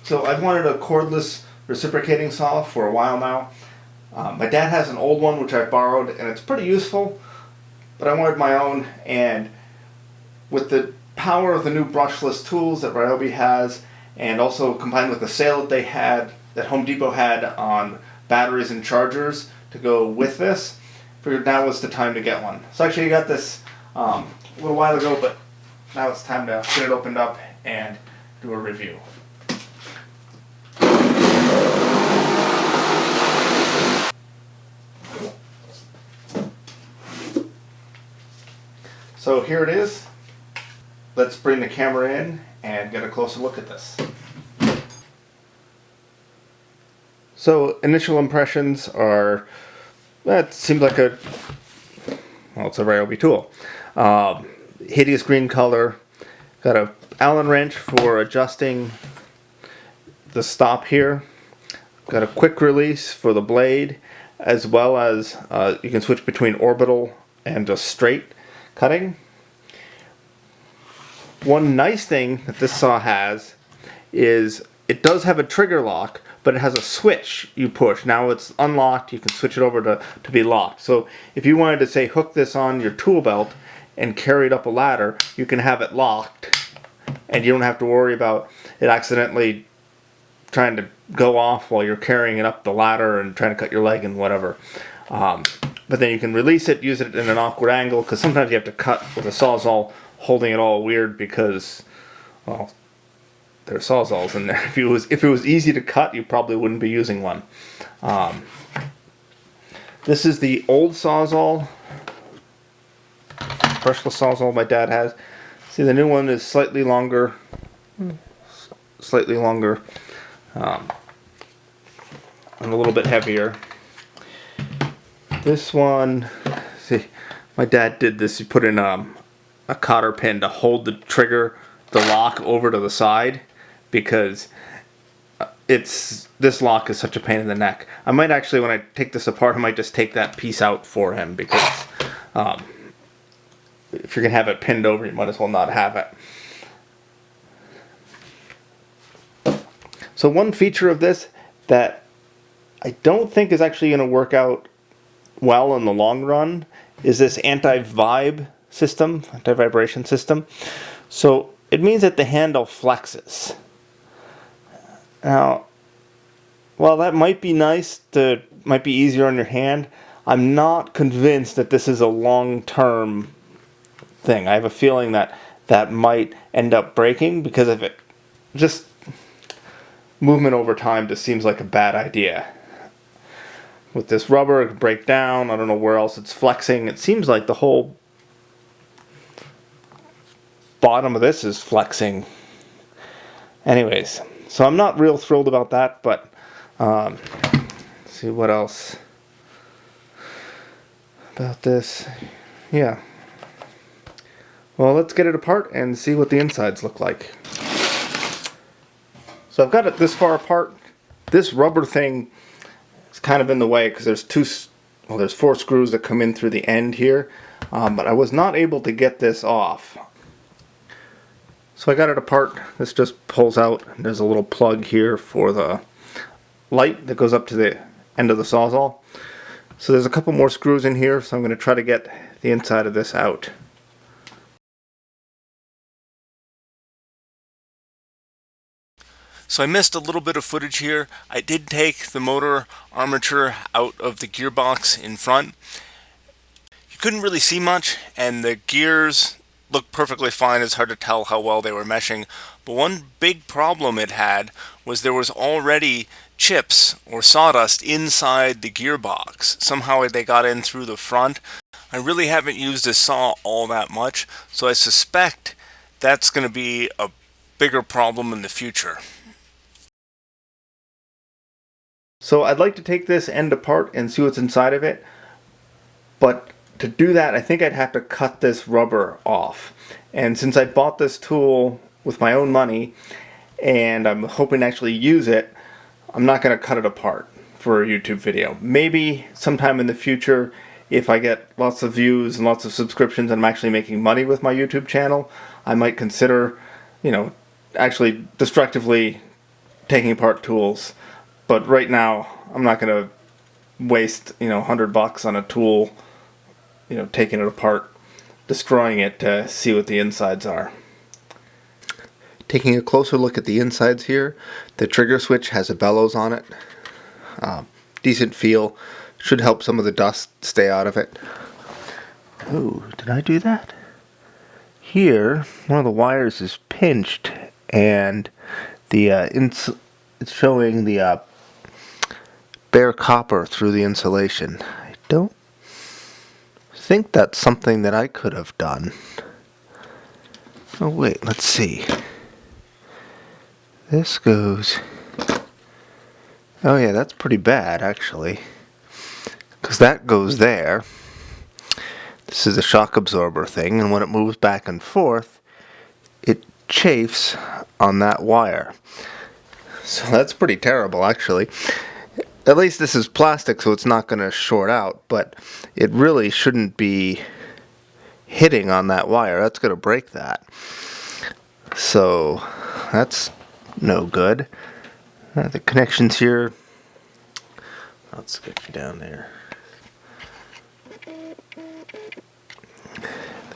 So I've wanted a cordless reciprocating saw for a while now. My dad has an old one which I've borrowed and it's pretty useful, but I wanted my own, and with the power of the new brushless tools that Ryobi has, and also combined with the sale that they had, that Home Depot had on batteries and chargers to go with this, figured now was the time to get one. So actually I got this a little while ago, but now it's time to get it opened up and do a review. So here it is. Let's bring the camera in and get a closer look at this. So initial impressions are, that seems like it's a Ryobi tool. Hideous green color. Got a Allen wrench for adjusting the stop here. Got a quick release for the blade, as well as you can switch between orbital and just straight cutting. One nice thing that this saw has is it does have a trigger lock, but it has a switch you push. Now it's unlocked, you can switch it over to be locked. So if you wanted to, say, hook this on your tool belt and carry it up a ladder, you can have it locked, and you don't have to worry about it accidentally trying to go off while you're carrying it up the ladder and trying to cut your leg and whatever. But then you can release it, use it in an awkward angle, because sometimes you have to cut with a Sawzall holding it all weird because, well, there are Sawzalls in there. If it was easy to cut, you probably wouldn't be using one. This is the old Sawzall, brushless Sawzall my dad has. See, the new one is slightly longer, and a little bit heavier. This one, see, my dad did this. He put in a cotter pin to hold the trigger, the lock, over to the side, because this lock is such a pain in the neck. I might actually, when I take this apart, I might just take that piece out for him, because if you're gonna have it pinned over, you might as well not have it. So one feature of this that I don't think is actually going to work out well in the long run is this anti-vibration system. So it means that the handle flexes. Now, while that might be nice, might be easier on your hand, I'm not convinced that this is a long-term thing. I have a feeling that might end up breaking because of it. Just movement over time just seems like a bad idea. With this rubber, it can break down. I don't know where else it's flexing. It seems like the whole bottom of this is flexing. Anyways, so I'm not real thrilled about that, but let's see what else about this. Yeah. Well, let's get it apart and see what the insides look like. So I've got it this far apart. This rubber thing is kind of in the way because there's 4 screws that come in through the end here, but I was not able to get this off. So I got it apart. This just pulls out. There's a little plug here for the light that goes up to the end of the Sawzall. So there's a couple more screws in here, so I'm going to try to get the inside of this out. So I missed a little bit of footage here. I did take the motor armature out of the gearbox in front. You couldn't really see much, and the gears looked perfectly fine. It's hard to tell how well they were meshing. But one big problem it had was there was already chips or sawdust inside the gearbox. Somehow they got in through the front. I really haven't used this saw all that much, so I suspect that's going to be a bigger problem in the future. So I'd like to take this end apart and see what's inside of it, but to do that I think I'd have to cut this rubber off. And since I bought this tool with my own money and I'm hoping to actually use it, I'm not going to cut it apart for a YouTube video. Maybe sometime in the future, if I get lots of views and lots of subscriptions and I'm actually making money with my YouTube channel, I might consider, actually destructively taking apart tools, but right now I'm not going to waste $100 on a tool, taking it apart, destroying it to see what the insides are. Taking a closer look at the insides here, the trigger switch has a bellows on it. Decent feel, should help some of the dust stay out of it. Oh, did I do that? Here, one of the wires is pinched, and the it's showing the bare copper through the insulation. I don't think that's something that I could have done. Oh wait, let's see. This goes... Oh yeah, that's pretty bad actually, because that goes there. This is a shock absorber thing, and when it moves back and forth, it chafes on that wire. So that's pretty terrible actually. At least this is plastic, so it's not going to short out, but it really shouldn't be hitting on that wire. That's going to break that. So that's no good. The connections here, let's get you down there. The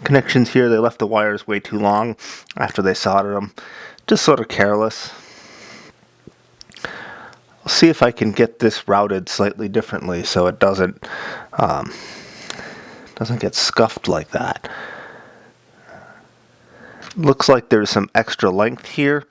connections here, they left the wires way too long after they soldered them. Just sort of careless. I'll see if I can get this routed slightly differently so it doesn't get scuffed like that. Looks like there's some extra length here.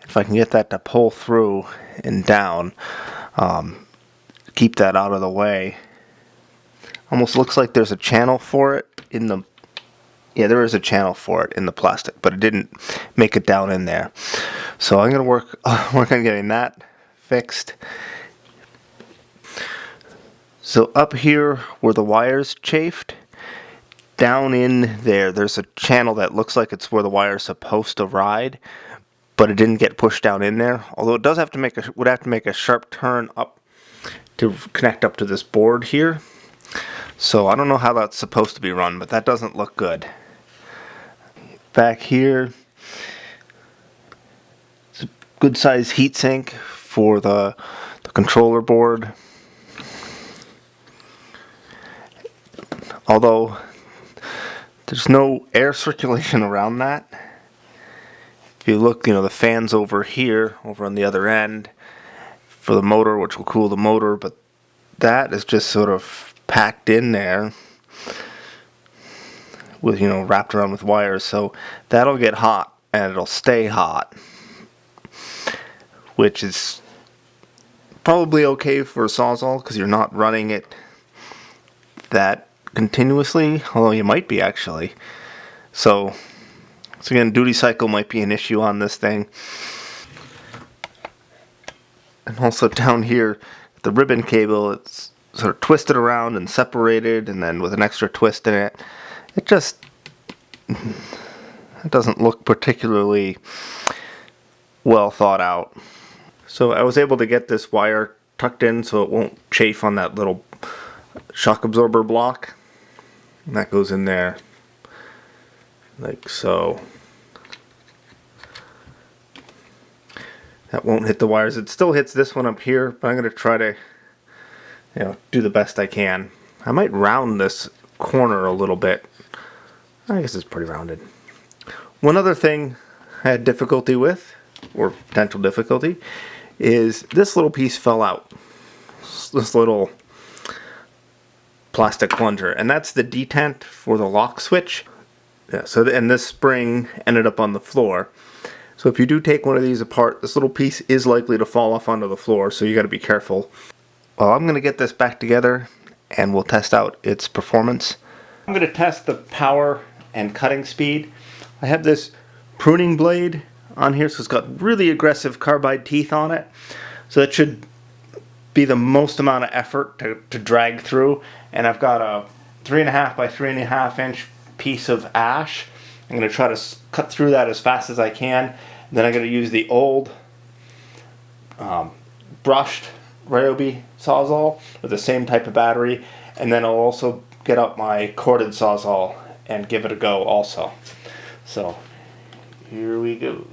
If I can get that to pull through and down, keep that out of the way. Almost looks like there's a channel for it in the... Yeah, there is a channel for it in the plastic, but it didn't make it down in there. So I'm going to work on getting that fixed. So up here where the wires chafed, down in there, there's a channel that looks like it's where the wire's supposed to ride, but it didn't get pushed down in there. Although it does have to would have to make a sharp turn up to connect up to this board here. So I don't know how that's supposed to be run, but that doesn't look good. Back here, it's a good size heatsink for the controller board. Although there's no air circulation around that. If you look, the fan's over here, over on the other end, for the motor, which will cool the motor, but that is just sort of packed in there with, wrapped around with wires, so that'll get hot and it'll stay hot, which is probably okay for a Sawzall because you're not running it that continuously, although you might be actually. So again, duty cycle might be an issue on this thing. And also down here, the ribbon cable, it's sort of twisted around and separated, and then with an extra twist in it. It doesn't look particularly well thought out. So I was able to get this wire tucked in so it won't chafe on that little shock absorber block. And that goes in there like so. That won't hit the wires. It still hits this one up here, but I'm going to try to do the best I can. I might round this corner a little bit. I guess it's pretty rounded. One other thing I had difficulty with, or potential difficulty, is this little piece fell out. This little plastic plunger, and that's the detent for the lock switch. Yeah, and this spring ended up on the floor. So if you do take one of these apart, this little piece is likely to fall off onto the floor, so you got to be careful. Well, I'm going to get this back together and we'll test out its performance. I'm going to test the power and cutting speed. I have this pruning blade on here, so it's got really aggressive carbide teeth on it. So that should be the most amount of effort to drag through. And I've got a 3.5 by 3.5 inch piece of ash. I'm going to try to cut through that as fast as I can. Then I'm going to use the old brushed Ryobi Sawzall with the same type of battery. And then I'll also get out my corded Sawzall and give it a go also. So here we go.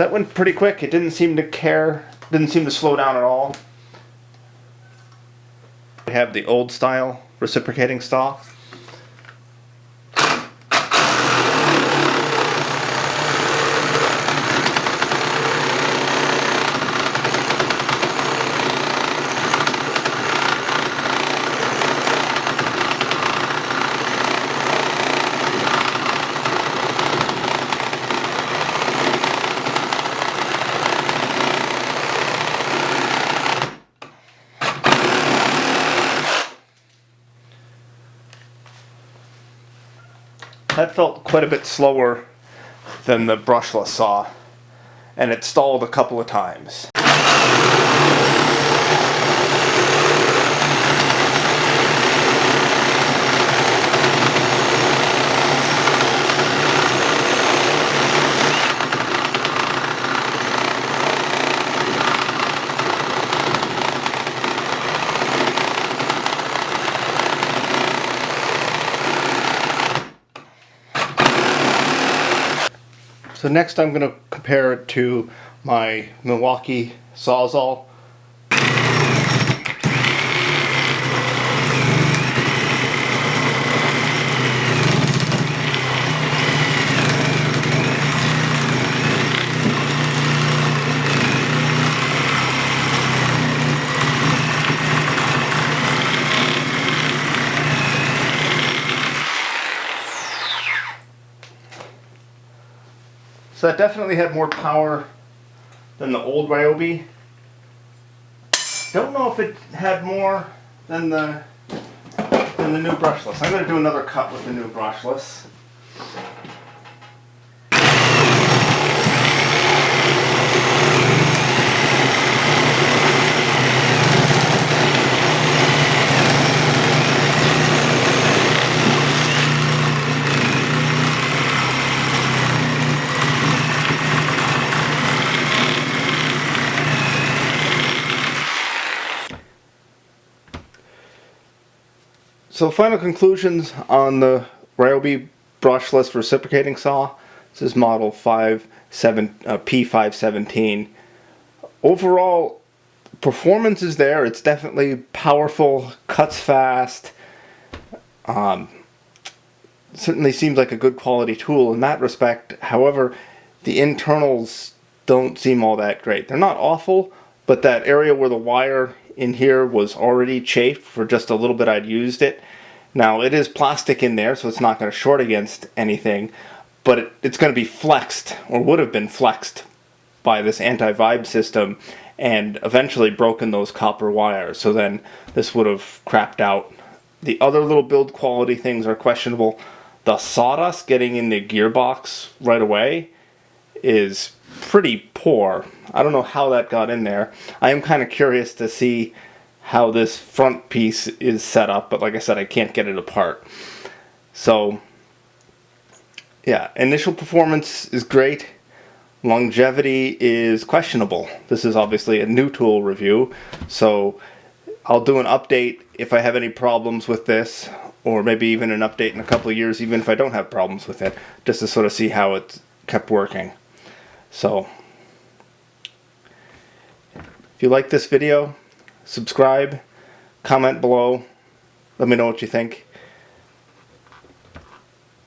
So that went pretty quick. It didn't seem to care, didn't seem to slow down at all. We have the old style reciprocating saw. That felt quite a bit slower than the brushless saw, and it stalled a couple of times. So next I'm going to compare it to my Milwaukee Sawzall. So that definitely had more power than the old Ryobi. Don't know if it had more than the new brushless. I'm going to do another cut with the new brushless. So final conclusions on the Ryobi Brushless Reciprocating Saw. This is model P517. Overall, performance is there. It's definitely powerful, cuts fast. Certainly seems like a good quality tool in that respect. However, the internals don't seem all that great. They're not awful, but that area where the wire in here was already chafed for just a little bit I'd used it. Now it is plastic in there, so it's not going to short against anything, but it's going to be flexed, or would have been flexed by this anti-vibe system, and eventually broken those copper wires. So then this would have crapped out. The other little build quality things are questionable. The sawdust getting in the gearbox right away is pretty poor. I don't know how that got in there. I am kind of curious to see how this front piece is set up, but like I said, I can't get it apart. So yeah, initial performance is great. Longevity is questionable. This is obviously a new tool review, so I'll do an update if I have any problems with this, or maybe even an update in a couple of years, even if I don't have problems with it, just to sort of see how it kept working. So if you like this video, subscribe, comment below, let me know what you think.